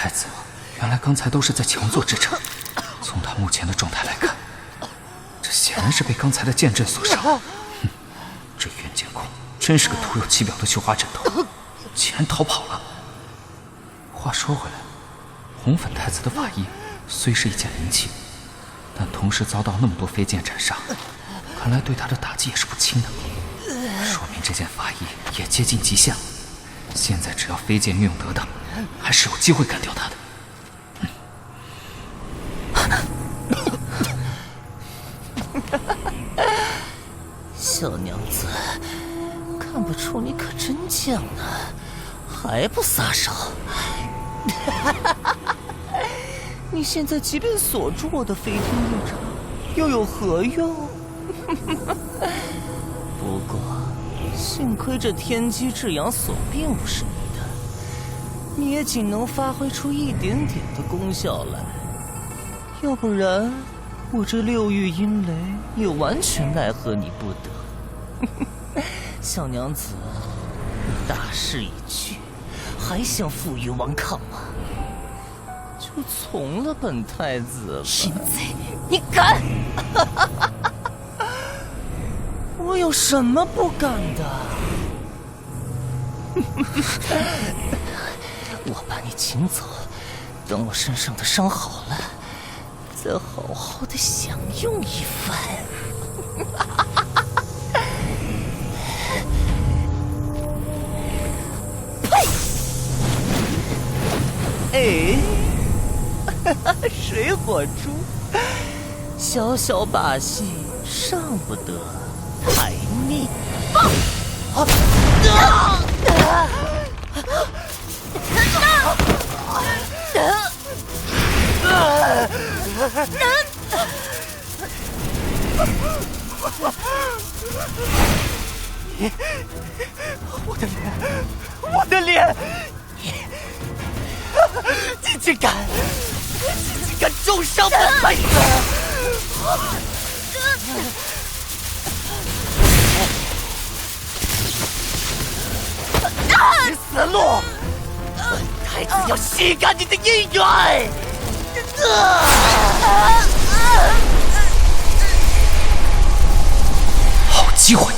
太子原来刚才都是在强作支撑，从他目前的状态来看，这显然是被刚才的剑阵所伤。哼，这袁监控真是个徒有其表的绣花枕头，竟然逃跑了。话说回来，红粉太子的法衣虽是一件灵器，但同时遭到那么多飞剑斩杀，看来对他的打击也是不轻的，说明这件法衣也接近极限了。现在只要飞剑运用得当，还是有机会干掉他的。小娘子，看不出你可真犟呢，还不撒手？你现在即便锁住我的飞天一掌，又有何用？不过，幸亏这天机至阳锁并不是你的，你也仅能发挥出一点点的功效来，要不然我这六域阴雷也完全奈何你不得。小娘子，你大势已去，还想负隅顽抗吗？就从了本太子吧。淫贼，你敢！我有什么不敢的？我把你请走，等我身上的伤好了，再好好的享用一番。呸！哎，水火猪，小小把戏上不得台面。我的脸！你竟敢重伤本太子！死路！本太子要吸干你的姻缘！好机会！